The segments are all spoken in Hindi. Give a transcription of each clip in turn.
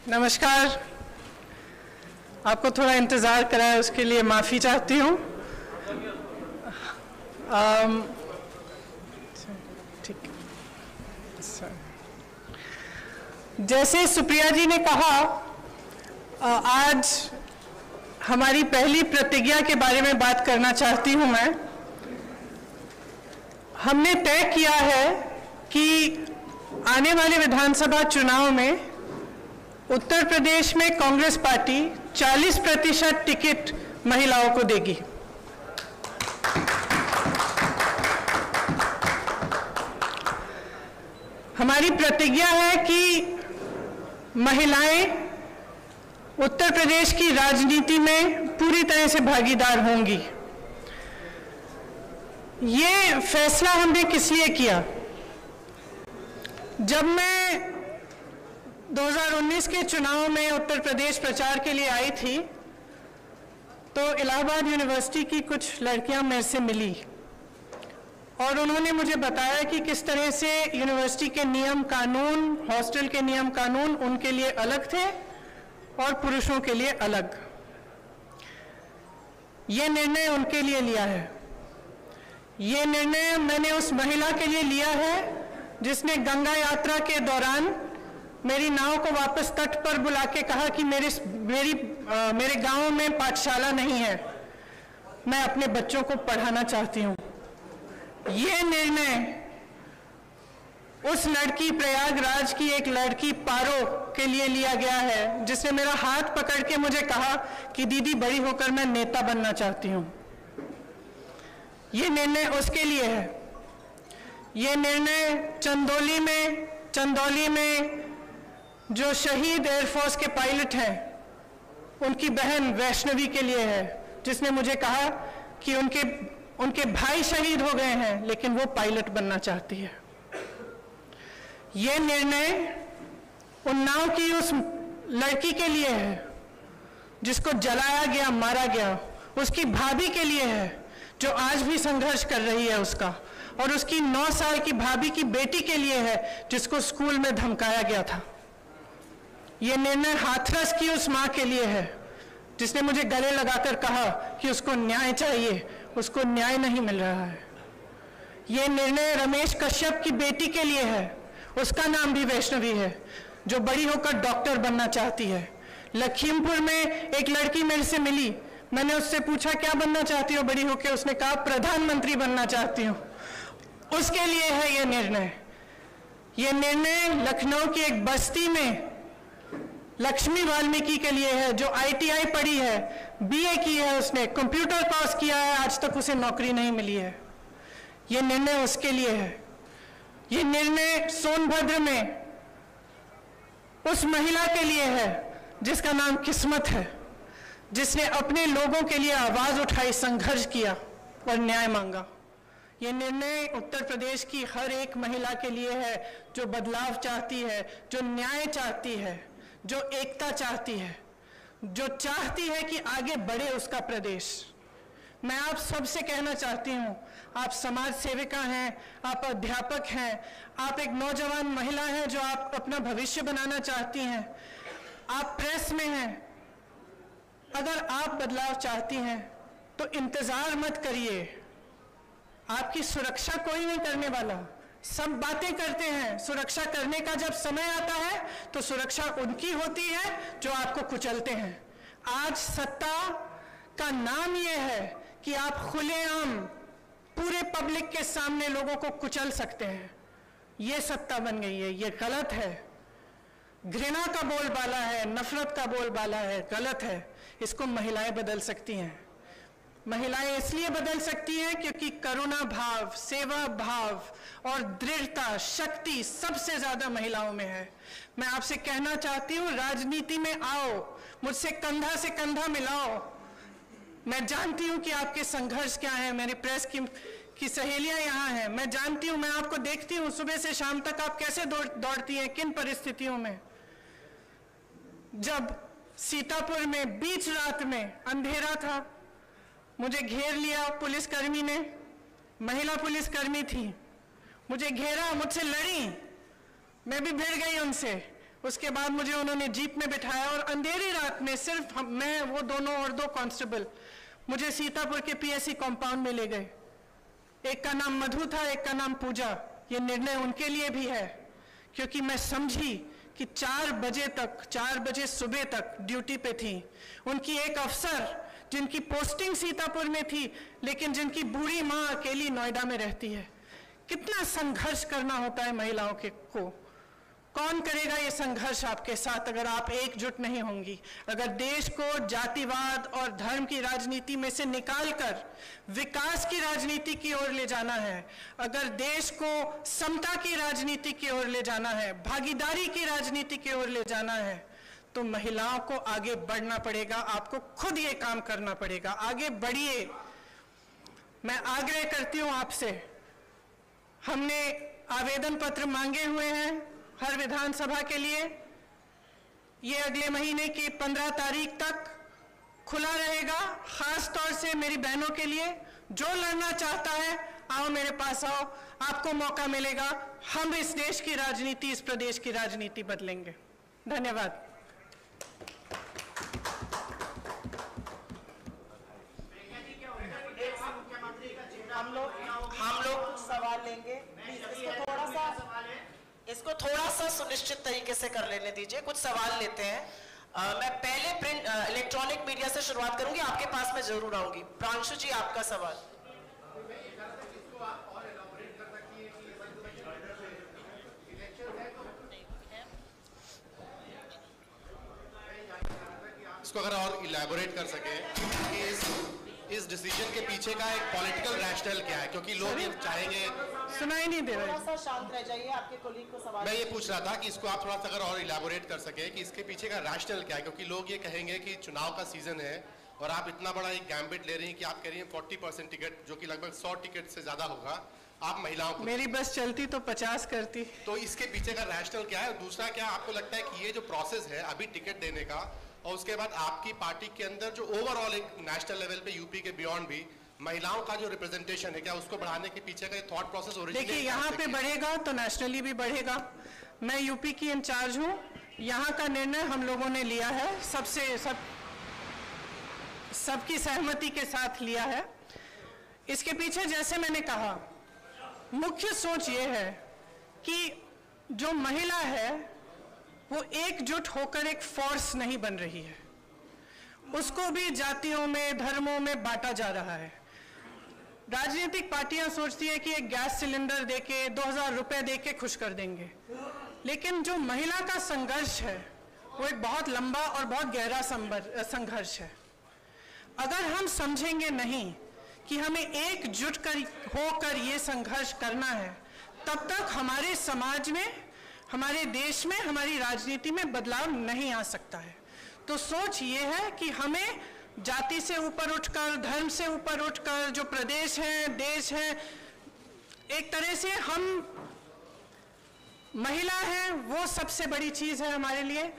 नमस्कार। आपको थोड़ा इंतज़ार कराया उसके लिए माफ़ी चाहती हूँ। ठीक है। जैसे सुप्रिया जी ने कहा, आज हमारी पहली प्रतिज्ञा के बारे में बात करना चाहती हूँ मैं। हमने तय किया है कि आने वाले विधानसभा चुनाव में उत्तर प्रदेश में कांग्रेस पार्टी 40% टिकट महिलाओं को देगी। हमारी प्रतिज्ञा है कि महिलाएं उत्तर प्रदेश की राजनीति में पूरी तरह से भागीदार होंगी। ये फैसला हमने किस लिए किया? जब मैं 2019 के चुनाव में उत्तर प्रदेश प्रचार के लिए आई थी तो इलाहाबाद यूनिवर्सिटी की कुछ लड़कियां मेरे से मिली और उन्होंने मुझे बताया कि किस तरह से यूनिवर्सिटी के नियम कानून, हॉस्टल के नियम कानून उनके लिए अलग थे और पुरुषों के लिए अलग। ये निर्णय उनके लिए लिया है। ये निर्णय मैंने उस महिला के लिए लिया है जिसने गंगा यात्रा के दौरान मेरी नाव को वापस तट पर बुला के कहा कि मेरे गांव में पाठशाला नहीं है, मैं अपने बच्चों को पढ़ाना चाहती हूँ। ये निर्णय उस लड़की, प्रयागराज की एक लड़की पारो के लिए लिया गया है जिसने मेरा हाथ पकड़ के मुझे कहा कि दीदी बड़ी होकर मैं नेता बनना चाहती हूँ। ये निर्णय उसके लिए है। ये निर्णय चंदौली में जो शहीद एयरफोर्स के पायलट हैं उनकी बहन वैष्णवी के लिए है, जिसने मुझे कहा कि उनके भाई शहीद हो गए हैं लेकिन वो पायलट बनना चाहती है। ये निर्णय उन्नाव की उस लड़की के लिए है जिसको जलाया गया, मारा गया, उसकी भाभी के लिए है जो आज भी संघर्ष कर रही है उसका, और उसकी 9 साल की भाभी की बेटी के लिए है जिसको स्कूल में धमकाया गया था। ये निर्णय हाथरस की उस माँ के लिए है जिसने मुझे गले लगाकर कहा कि उसको न्याय चाहिए, उसको न्याय नहीं मिल रहा है। ये निर्णय रमेश कश्यप की बेटी के लिए है, उसका नाम भी वैष्णवी है, जो बड़ी होकर डॉक्टर बनना चाहती है। लखीमपुर में एक लड़की मेरे से मिली, मैंने उससे पूछा क्या बनना चाहती हो बड़ी होकर? उसने कहा प्रधानमंत्री बनना चाहती हूँ। उसके लिए है ये निर्णय। ये निर्णय लखनऊ की एक बस्ती में लक्ष्मी वाल्मीकि के लिए है जो ITI पढ़ी है, BA की है, उसने कंप्यूटर कोर्स किया है, आज तक उसे नौकरी नहीं मिली है। ये निर्णय उसके लिए है। ये निर्णय सोनभद्र में उस महिला के लिए है जिसका नाम किस्मत है, जिसने अपने लोगों के लिए आवाज उठाई, संघर्ष किया और न्याय मांगा। ये निर्णय उत्तर प्रदेश की हर एक महिला के लिए है जो बदलाव चाहती है, जो न्याय चाहती है, जो एकता चाहती है, जो चाहती है कि आगे बढ़े उसका प्रदेश। मैं आप सबसे कहना चाहती हूँ, आप समाज सेविका हैं, आप अध्यापक हैं, आप एक नौजवान महिला हैं जो आप अपना भविष्य बनाना चाहती हैं, आप प्रेस में हैं। अगर आप बदलाव चाहती हैं तो इंतजार मत करिए। आपकी सुरक्षा कोई नहीं करने वाला। सब बातें करते हैं, सुरक्षा करने का जब समय आता है तो सुरक्षा उनकी होती है जो आपको कुचलते हैं। आज सत्ता का नाम यह है कि आप खुलेआम पूरे पब्लिक के सामने लोगों को कुचल सकते हैं। ये सत्ता बन गई है, ये गलत है। घृणा का बोलबाला है, नफरत का बोलबाला है, गलत है। इसको महिलाएं बदल सकती हैं। महिलाएं इसलिए बदल सकती हैं क्योंकि करुणा भाव, सेवा भाव और दृढ़ता, शक्ति सबसे ज्यादा महिलाओं में है। मैं आपसे कहना चाहती हूँ, राजनीति में आओ, मुझसे कंधा से कंधा मिलाओ। मैं जानती हूँ कि आपके संघर्ष क्या है। मेरी प्रेस की सहेलियां यहाँ हैं, मैं जानती हूँ, मैं आपको देखती हूँ सुबह से शाम तक आप कैसे दौड़ती हैं, किन परिस्थितियों में। जब सीतापुर में बीच रात में अंधेरा था, मुझे घेर लिया पुलिसकर्मी ने, महिला पुलिसकर्मी थी, मुझे घेरा, मुझसे लड़ी, मैं भी भिड़ गई उनसे। उसके बाद मुझे उन्होंने जीप में बिठाया और अंधेरी रात में सिर्फ मैं, वो दोनों और 2 कांस्टेबल मुझे सीतापुर के पीएससी कंपाउंड में ले गए। एक का नाम मधु था, एक का नाम पूजा। ये निर्णय उनके लिए भी है, क्योंकि मैं समझी कि 4 बजे सुबह तक ड्यूटी पे थी। उनकी एक अफसर जिनकी पोस्टिंग सीतापुर में थी, लेकिन जिनकी बूढ़ी माँ अकेली नोएडा में रहती है। कितना संघर्ष करना होता है महिलाओं को। कौन करेगा ये संघर्ष आपके साथ अगर आप एकजुट नहीं होंगी? अगर देश को जातिवाद और धर्म की राजनीति में से निकालकर विकास की राजनीति की ओर ले जाना है, अगर देश को समता की राजनीति की ओर ले जाना है, भागीदारी की राजनीति की ओर ले जाना है, तो महिलाओं को आगे बढ़ना पड़ेगा। आपको खुद ये काम करना पड़ेगा। आगे बढ़िए। मैं आग्रह करती हूँ आपसे, हमने आवेदन पत्र मांगे हुए हैं हर विधानसभा के लिए। ये अगले महीने की 15 तारीख तक खुला रहेगा। खास तौर से मेरी बहनों के लिए, जो लड़ना चाहता है आओ मेरे पास आओ, आपको मौका मिलेगा। हम इस देश की राजनीति, इस प्रदेश की राजनीति बदलेंगे। धन्यवाद। हम लोग सवाल लेंगे। इसको थोड़ा सा सुनिश्चित तरीके से कर लेने दीजिए। कुछ सवाल लेते हैं। मैं पहले प्रिंट इलेक्ट्रॉनिक मीडिया से शुरुआत करूंगी, आपके पास मैं जरूर आऊंगी। प्रांशु जी, आपका सवाल। इसको अगर और इलैबोरेट कर सके कि इस डिसीजन के पीछे का एक पॉलिटिकल रैशनल क्या है, क्योंकि लोग ये चाहेंगे। सुनाई नहीं दे रहा है। थोड़ा सा शांत रह जाइए, आपके कोलीग को सवाल। मैं ये पूछ रहा था कि इसको आप थोड़ा सा अगर और इलैबोरेट कर सके कि इसके पीछे का रैशनल क्या है, क्योंकि लोग ये कहेंगे कि चुनाव का सीजन है और आप इतना बड़ा एक गैम्बिट ले रही हैं कि आप कह रही हैं 40% टिकट, जो कि लगभग 100 टिकट से ज्यादा होगा, आप महिलाओं को। मेरी बस चलती तो 50 करती। तो इसके पीछे का रैशनल क्या है? दूसरा, क्या आपको लगता है कि ये जो प्रोसेस है अभी टिकट देने का, और उसके बाद आपकी पार्टी के अंदर जो ओवरऑल एक नेशनल लेवल पे यूपी के बियॉन्ड भी महिलाओं का जो रिप्रेजेंटेशन है, क्या उसको बढ़ाने के पीछे का ये थॉट प्रोसेस ओरिजिनली? देखिए, यहाँ पे बढ़ेगा तो नेशनली भी बढ़ेगा। मैं यूपी की इंचार्ज हूँ। यहाँ का निर्णय हम लोगों ने लिया है, सबकी सहमति के साथ लिया है। इसके पीछे, जैसे मैंने कहा, मुख्य सोच ये है कि जो महिला है वो एकजुट होकर एक फोर्स नहीं बन रही है। उसको भी जातियों में, धर्मों में बांटा जा रहा है। राजनीतिक पार्टियां सोचती है कि एक गैस सिलेंडर देके, 2000 रुपए देके खुश कर देंगे, लेकिन जो महिला का संघर्ष है वो एक बहुत लंबा और बहुत गहरा संघर्ष है। अगर हम समझेंगे नहीं कि हमें एकजुट होकर ये संघर्ष करना है, तब तक हमारे समाज में, हमारे देश में, हमारी राजनीति में बदलाव नहीं आ सकता है। तो सोच ये है कि हमें जाति से ऊपर उठकर, धर्म से ऊपर उठकर, जो प्रदेश है, देश है, एक तरह से हम महिला हैं, वो सबसे बड़ी चीज है हमारे लिए।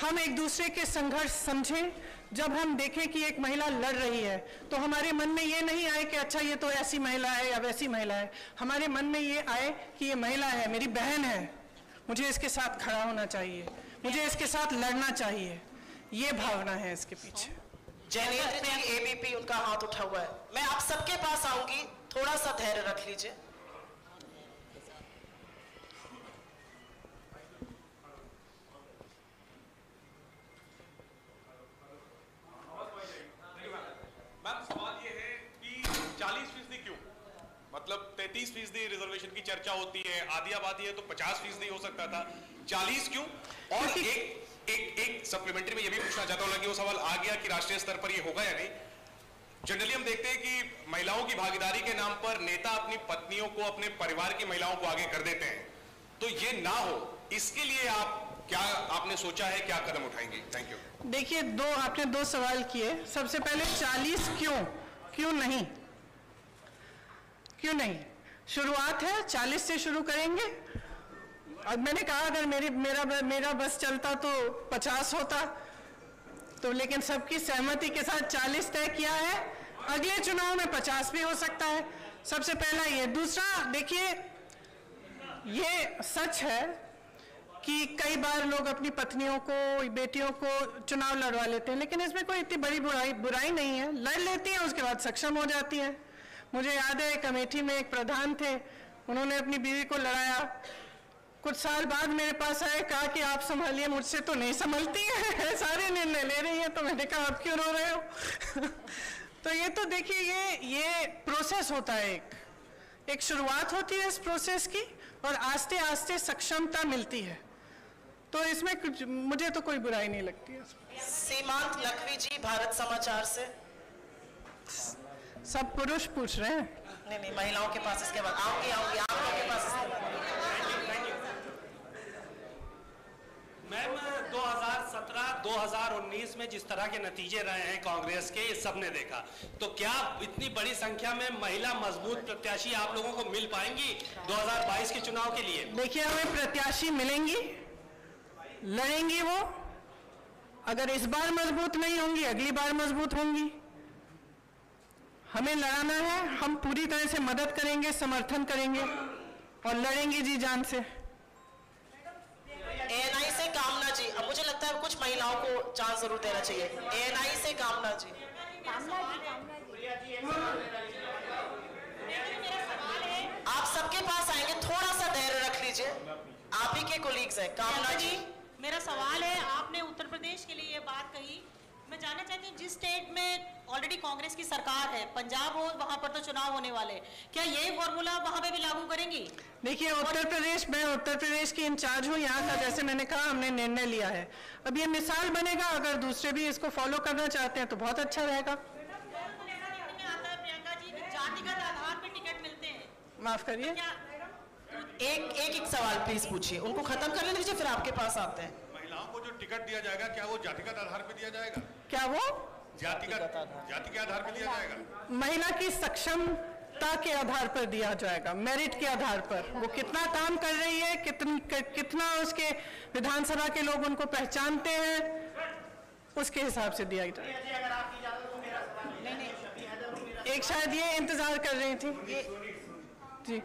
हम एक दूसरे के संघर्ष समझें। जब हम देखें कि एक महिला लड़ रही है, तो हमारे मन में ये नहीं आए कि अच्छा ये तो ऐसी महिला है या वैसी महिला है। हमारे मन में ये आए कि ये महिला है, मेरी बहन है, मुझे इसके साथ खड़ा होना चाहिए, मुझे इसके साथ लड़ना चाहिए। ये भावना है इसके पीछे। जयनेंद्र जी, एबीपी, उनका हाथ उठा हुआ है। मैं आप सबके पास आऊंगी, थोड़ा सा धैर्य रख लीजिए। मैम, सवाल ये है कि 40% क्यों? मतलब 33% रिजर्वेशन की चर्चा होती है, आधी आबादी है तो 50% हो सकता था, 40 क्यों? और एक सप्लीमेंट्री में ये भी पूछना चाहता हूँ कि वो सवाल आ गया कि राष्ट्रीय स्तर पर ये होगा या नहीं। जनरली हम देखते हैं कि महिलाओं की भागीदारी के नाम पर नेता अपनी पत्नियों को, अपने परिवार की महिलाओं को आगे कर देते हैं। तो ये ना हो, इसके लिए आपने सोचा है, क्या कदम उठाएंगे? Thank you. देखिए, आपने 2 सवाल किए। सबसे पहले 40 क्यों नहीं? शुरुआत है, 40 से शुरू करेंगे। अब मैंने कहा अगर मेरा बस चलता तो 50 होता, तो लेकिन सबकी सहमति के साथ 40 तय किया है। अगले चुनाव में 50 भी हो सकता है। सबसे पहला ये। दूसरा, देखिए, ये सच है कि कई बार लोग अपनी पत्नियों को, बेटियों को चुनाव लड़वा लेते हैं, लेकिन इसमें कोई इतनी बड़ी बुराई नहीं है। लड़ लेती हैं, उसके बाद सक्षम हो जाती हैं। मुझे याद है एक अमेठी में एक प्रधान थे, उन्होंने अपनी बीवी को लड़ाया, कुछ साल बाद मेरे पास आए, कहा कि आप संभालिए, मुझसे तो नहीं संभलती है, सारे निर्णय ले रही हैं। तो मैंने कहा आप क्यों रो रहे हो? तो ये तो देखिए, ये प्रोसेस होता है, एक शुरुआत होती है इस प्रोसेस की, और आस्ते आस्ते सक्षमता मिलती है। तो इसमें कुछ, मुझे तो कोई बुराई नहीं लगती है। सीमांत लखवी जी, भारत समाचार से। सब पुरुष पूछ रहे हैं। नहीं, महिलाओं के पास इसके बाद आऊंगी आप लोगों के पास इसके बाद। मैम, 2017-2019 में जिस तरह के नतीजे रहे हैं कांग्रेस के, ये सबने देखा। तो क्या इतनी बड़ी संख्या में महिला मजबूत प्रत्याशी आप लोगों को मिल पाएंगी 2022 के चुनाव के लिए? देखिए, हमें प्रत्याशी मिलेंगी, लड़ेंगी वो। अगर इस बार मजबूत नहीं होंगी, अगली बार मजबूत होंगी। हमें लड़ाना है, हम पूरी तरह से मदद करेंगे, समर्थन करेंगे और लड़ेंगे जी जान से। एएनआई से कामना जी, अब मुझे लगता है कुछ महिलाओं को चांस जरूर देना चाहिए। एएनआई से कामना जी। आप सबके पास आएंगे, थोड़ा सा धैर्य रख लीजिए, आप ही के कोलीग्स हैं। कामना जी, मेरा सवाल है, आपने उत्तर प्रदेश के लिए ये बात कही, मैं जानना चाहती हूँ जिस स्टेट में ऑलरेडी कांग्रेस की सरकार है, पंजाब हो, वहां पर तो चुनाव होने वाले, क्या यही फॉर्मूला वहां पे भी लागू करेंगी? देखिए, उत्तर प्रदेश, मैं उत्तर प्रदेश की इंचार्ज हूँ यहाँ का। जैसे मैंने कहा, हमने निर्णय लिया है। अब ये मिसाल बनेगा, अगर दूसरे भी इसको फॉलो करना चाहते हैं तो बहुत अच्छा रहेगा। प्रियंका जी, जातिगत आधार पर टिकट मिलते हैं, माफ करिए, एक सवाल प्लीज पूछिए, उनको खत्म कर लीजिए, फिर आपके पास आते हैं। महिलाओं को जो टिकट दिया जाएगा, क्या वो जातिगत आधार पर दिया जाएगा? क्या वो जाति के आधार पर दिया जाएगा? महिला की सक्षमता के आधार पर दिया जाएगा, मेरिट के आधार पर। वो कितना काम कर रही है, कितना उसके विधानसभा के लोग उनको पहचानते हैं, उसके हिसाब से दिया जाएगा। एक शायद ये इंतजार कर रही थी जी।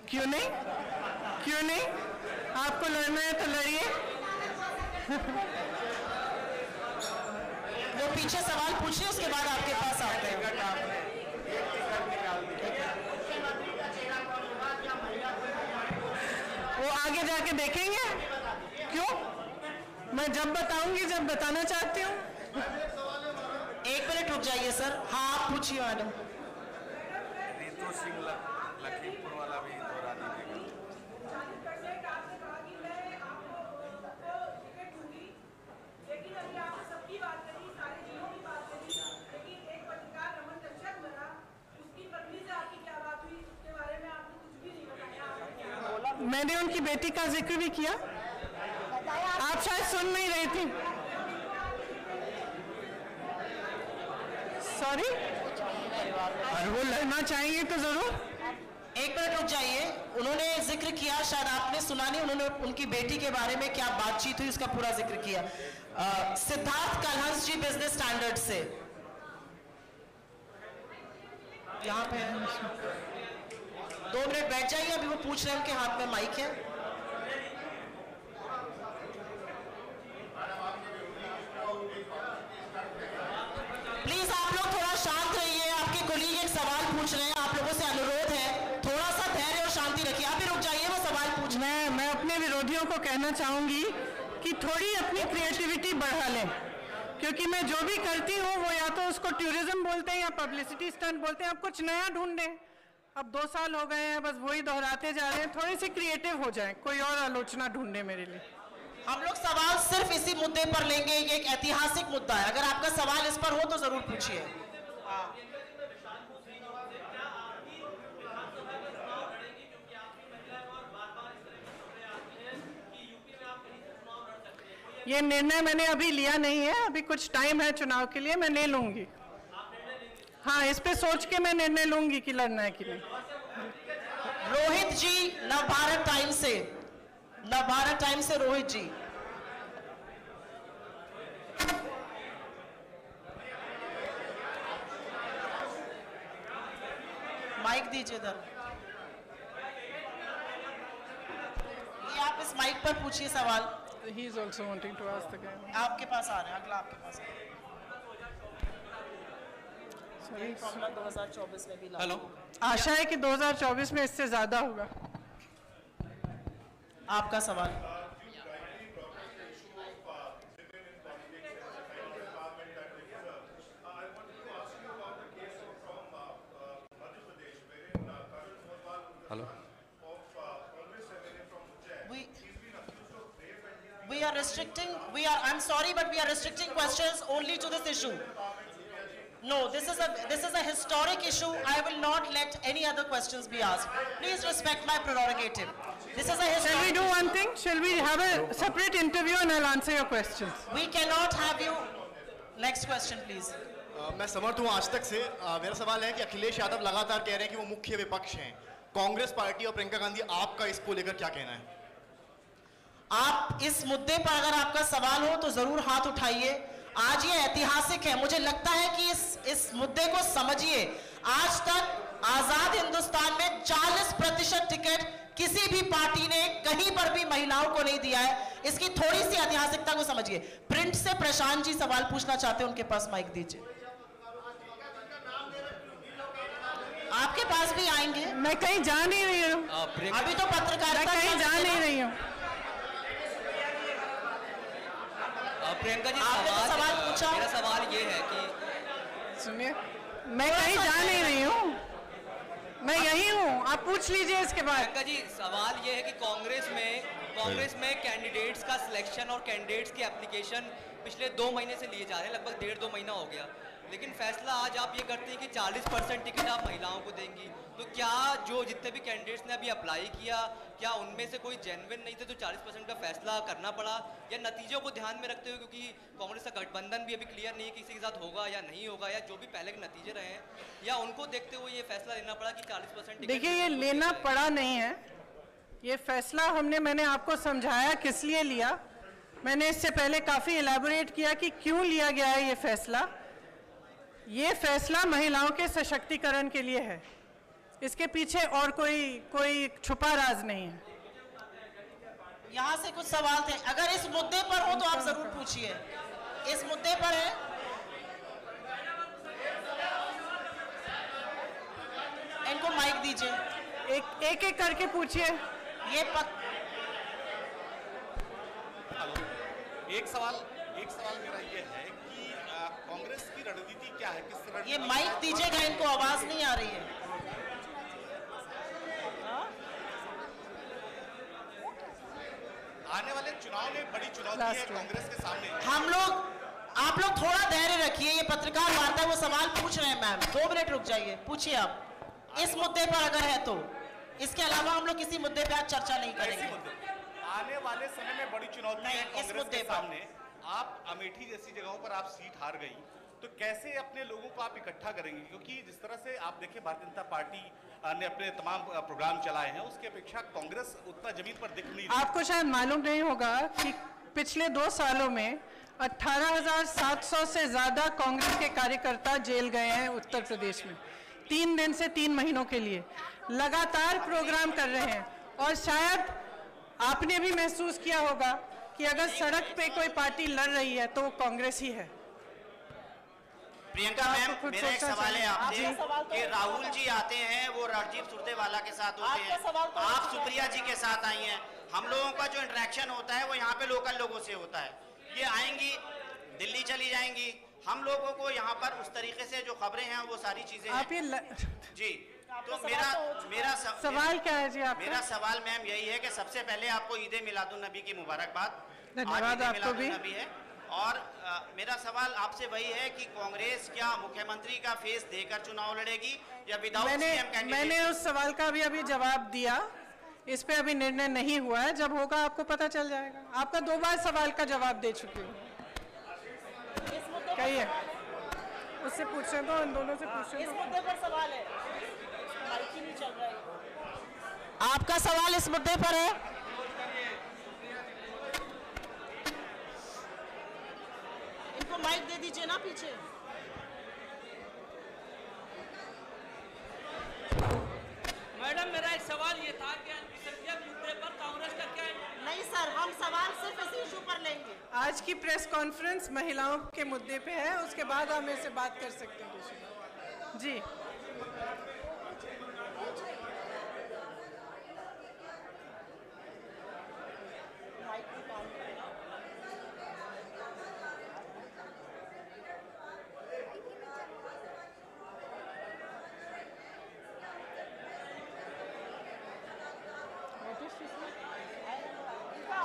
क्यों नहीं? आपको लड़ना है तो लड़िए। वो पीछे सवाल पूछिए, उसके बाद आपके पास आते हैं। वो आगे जाके देखेंगे। क्यों? मैं जब बताऊंगी, जब बताना चाहती हूँ। 1 मिनट रुक जाइए सर। हाँ, आप पूछिए मैडम। रितु सिंह लखीमपुर वाला भी दोहरा दीजिएगा। मैंने उनकी बेटी का जिक्र भी किया, आप शायद सुन नहीं रही थी। सॉरी, और वो लड़ना चाहेंगे तो जरूर। 1 मिनट रुक जाइए, उन्होंने जिक्र किया, शायद आपने सुना नहीं, उन्होंने उनकी बेटी के बारे में क्या बातचीत हुई उसका पूरा जिक्र किया। सिद्धार्थ कलहंस जी, बिजनेस स्टैंडर्ड से, यहाँ पे 2 मिनट बैठ जाइए, अभी वो पूछ रहे हैं, उनके हाथ में माइक है। प्लीज आप लोग थोड़ा शांत रहिए, आपके कोलीग एक सवाल पूछ रहे हैं, आप लोगों से अनुरोध है, थोड़ा सा धैर्य और शांति रखिए। आप भी रुक जाइए, वो सवाल पूछ। मैं अपने विरोधियों को कहना चाहूंगी कि थोड़ी अपनी क्रिएटिविटी बढ़ा लें, क्योंकि मैं जो भी करती हूँ वो या तो उसको टूरिज्म बोलते हैं या पब्लिसिटी स्टंट बोलते हैं। अब कुछ नया ढूंढें। अब 2 साल हो गए हैं, बस वही दोहराते जा रहे हैं। थोड़ी सी क्रिएटिव हो जाए, कोई और आलोचना ढूंढे मेरे लिए। हम लोग सवाल सिर्फ इसी मुद्दे पर लेंगे, एक ऐतिहासिक मुद्दा है, अगर आपका सवाल इस पर हो तो जरूर पूछिए। ये निर्णय मैंने अभी लिया नहीं है, अभी कुछ टाइम है चुनाव के लिए, मैं ले लूंगी। हाँ, इस पे सोच के मैं निर्णय लूंगी कि लड़ना है कि नहीं। रोहित जी, नवभारत टाइम से रोहित जी। माइक दीजिए इधर। ये आप इस माइक पर पूछिए सवाल। He is also wanting to ask the guy. आपके पास आ रहे हैं, अगला आपके पास आ रहा है। यही फॉर्मूला 2024 में भी लागू हेलो, होगा। आशा है कि 2024 में इससे ज्यादा होगा। आपका सवाल। Hello, We are restricting. I'm sorry, but we are restricting questions only to this issue. No, this is a historic issue. I will not let any other questions be asked. Please respect my prerogative. This is a historic. Shall we do one thing? Shall we have a separate interview and I'll answer your questions? We cannot have you. Next question, please. मैं समर्थ हूँ आज तक से। मेरा सवाल है कि अखिलेश यादव लगातार कह रहे हैं कि वो मुख्य विपक्ष हैं। कांग्रेस पार्टी और प्रियंका गांधी, आपका इसको लेकर क्या कहना है? आप इस मुद्दे पर अगर आपका सवाल हो तो जरूर हाथ उठाइए। आज ये ऐतिहासिक है, मुझे लगता है कि इस मुद्दे को समझिए। आज तक आजाद हिंदुस्तान में 40% टिकट किसी भी पार्टी ने कहीं पर भी महिलाओं को नहीं दिया है। इसकी थोड़ी सी ऐतिहासिकता को समझिए। प्रिंट से प्रशांत जी सवाल पूछना चाहते हैं, उनके पास माइक दीजिए। आपके पास भी आएंगे। मैं कहीं जा नहीं रही हूँ। अभी तो पत्रकारिता मैं कहीं जा नहीं रही हूँ। प्रियंका जी, आपने तो सवाल पूछा। मेरा सवाल ये है कि सुनिए, मैं कहीं जा नहीं रही हूँ, मैं यही हूँ। आप पूछ लीजिए इसके बाद। प्रियंका जी, सवाल ये है कि कांग्रेस में कैंडिडेट्स का सिलेक्शन और कैंडिडेट्स की एप्लीकेशन पिछले 2 महीने से लिए जा रहे हैं, लगभग 1.5-2 महीना हो गया। लेकिन फैसला आज आप ये करते हैं कि 40% टिकट आप महिलाओं को देंगी। तो क्या जो जितने भी कैंडिडेट्स ने अभी अप्लाई किया, क्या उनमें से कोई जेन्युइन नहीं थे तो 40% का फैसला करना पड़ा, या नतीजों को ध्यान में रखते हुए, क्योंकि कांग्रेस का गठबंधन भी अभी क्लियर नहीं है किसी के साथ होगा या नहीं होगा, या जो भी पहले के नतीजे रहे हैं, या उनको देखते हुए ये फैसला लेना पड़ा कि 40%? देखिए, ये लेना पड़ा नहीं है। ये फैसला मैंने आपको समझाया किस लिए लिया। मैंने इससे पहले काफ़ी इलेबोरेट किया कि क्यों लिया गया है ये फैसला। ये फैसला महिलाओं के सशक्तिकरण के लिए है, इसके पीछे और कोई छुपा राज नहीं है। यहाँ से कुछ सवाल थे, अगर इस मुद्दे पर हो तो आप जरूर पूछिए। इस मुद्दे पर है, इनको माइक दीजिए। एक करके पूछिए। ये एक सवाल मेरा ये है कि कांग्रेस की रणनीति क्या है? किस रणनीति? ये माइक दीजिएगा, इनको आवाज नहीं आ रही है। आने वाले चुनाव में बड़ी चुनौती है कांग्रेस के सामने। आप लोग थोड़ा धैर्य रखिए। ये पत्रकार वार्ता वो सवाल पूछ रहे हैं। मैम 2 मिनट रुक जाइए, पूछिए आप इस मुद्दे पर अगर है तो। इसके अलावा हम लोग किसी मुद्दे पे आज चर्चा नहीं करेंगे। आने वाले समय में बड़ी चुनौती है इस कांग्रेस मुद्दे के पर। सामने। आप अमेठी जैसी जगहों पर आप सीट हार गई, तो कैसे अपने लोगों को आप इकट्ठा करेंगे? क्योंकि जिस तरह से आप देखिए, भारतीय जनता पार्टी ने अपने तमाम प्रोग्राम चलाए हैं, उसकी अपेक्षा कांग्रेस उतना जमीन पर दिख नहीं रही। आपको शायद मालूम नहीं होगा कि पिछले 2 सालों में 18,700 से ज्यादा कांग्रेस के कार्यकर्ता जेल गए हैं उत्तर प्रदेश में। 3 दिन से 3 महीनों के लिए लगातार प्रोग्राम कर रहे हैं। और शायद आपने भी महसूस किया होगा कि अगर सड़क पे कोई पार्टी लड़ रही है तो वो कांग्रेस ही है। प्रियंका मैम, मेरा एक सवाल है आपसे कि राहुल जी आते हैं, वो रणजीत सुरजेवाला के साथ होते हैं, आप सुप्रिया जी के साथ आई हैं। हम लोगों का जो इंटरेक्शन होता है वो यहाँ पे लोकल लोगों से होता है। ये आएंगी, दिल्ली चली जाएंगी, हम लोगों को यहाँ पर उस तरीके से जो खबरें हैं वो सारी चीजें आप ये जी। तो मेरा सवाल क्या है जी आपका? मेरा सवाल मैम यही है कि सबसे पहले आपको ईद मिलादुन नबी की मुबारकबाद। धन्यवाद आपको भी। है। और मेरा सवाल आपसे वही है कि कांग्रेस क्या मुख्यमंत्री का फेस देकर चुनाव लड़ेगी या विदाउट सीएम कैंडिडेट? मैंने उस सवाल का अभी जवाब दिया। इस पे अभी निर्णय नहीं हुआ है, जब होगा आपको पता चल जाएगा। आपका 2 बार सवाल का जवाब दे चुकी हूँ। कहिए, उससे पूछे तो, इन दोनों से पूछे। इस मुद्दे पर सवाल है, माइक ही नहीं चल रहा है। आपका सवाल इस मुद्दे पर है? इनको माइक दे दीजिए ना पीछे। मैडम मेरा एक सवाल ये था कि अल्पसंख्यक मुद्दे पर कांग्रेस का क्या है? नहीं सर, हम सवाल सिर्फ इस इशू पर लेंगे। आज की प्रेस कॉन्फ्रेंस महिलाओं के मुद्दे पे है, उसके बाद हम इससे बात कर सकते हैं। जी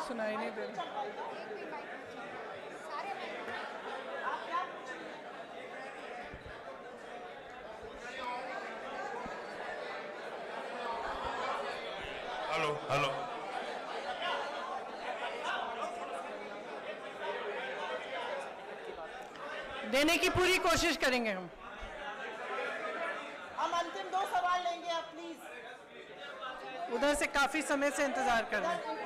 सुनाई नहीं दे रहा। हेलो हेलो देने की पूरी कोशिश करेंगे हम। अंतिम 2 सवाल लेंगे आप प्लीज। उधर से काफी समय से इंतजार कर रहे हैं।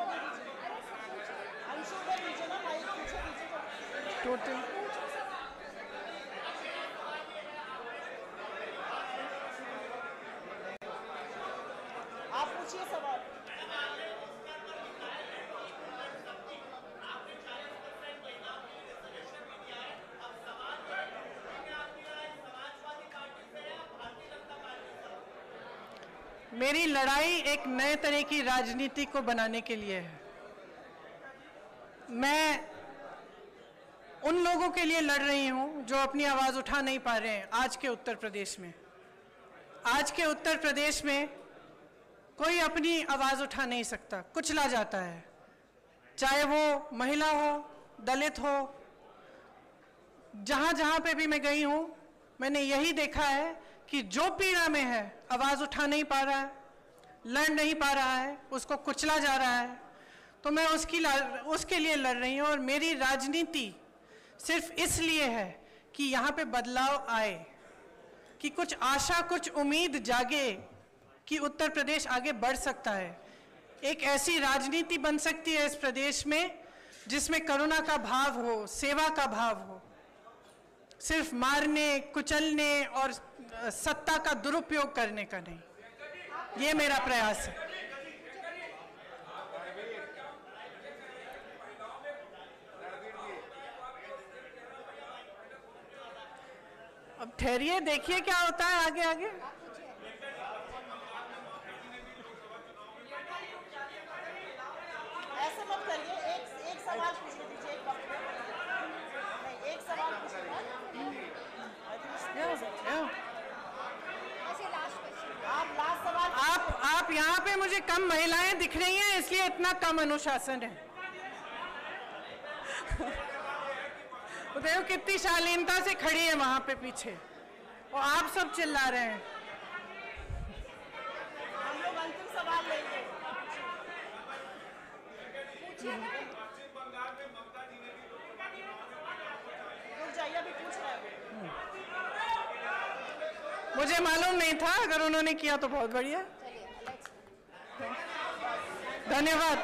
टोटल आप पूछिए सवाल। मेरी लड़ाई एक नए तरह की राजनीति को बनाने के लिए है। मैं उन लोगों के लिए लड़ रही हूं जो अपनी आवाज उठा नहीं पा रहे हैं आज के उत्तर प्रदेश में। आज के उत्तर प्रदेश में कोई अपनी आवाज उठा नहीं सकता, कुचला जाता है, चाहे वो महिला हो, दलित हो। जहां जहां पे भी मैं गई हूं, मैंने यही देखा है कि जो पीड़ा में है, आवाज उठा नहीं पा रहा है, लड़ नहीं पा रहा है, उसको कुचला जा रहा है, तो मैं उसके लिए लड़ रही हूं। और मेरी राजनीति सिर्फ इसलिए है कि यहाँ पे बदलाव आए, कि कुछ आशा, कुछ उम्मीद जागे कि उत्तर प्रदेश आगे बढ़ सकता है। एक ऐसी राजनीति बन सकती है इस प्रदेश में जिसमें करुणा का भाव हो, सेवा का भाव हो, सिर्फ मारने, कुचलने और सत्ता का दुरुपयोग करने का नहीं। ये मेरा प्रयास है। अब ठहरिए, देखिए क्या होता है आगे आगे। ऐसे मत करिए, एक सवाल पूछने दीजिए। एक सवाल आप यहाँ पे मुझे कम महिलाएं दिख रही हैं, इसलिए इतना कम अनुशासन है। देखो कितनी शालीनता से खड़ी है वहां पे पीछे, और आप सब चिल्ला रहे हैं। हम लोग अंतिम सवाल लेंगे। रुक जाइए, अभी पूछ रहे हैं। मुझे मालूम नहीं था, अगर उन्होंने किया तो बहुत बढ़िया। धन्यवाद।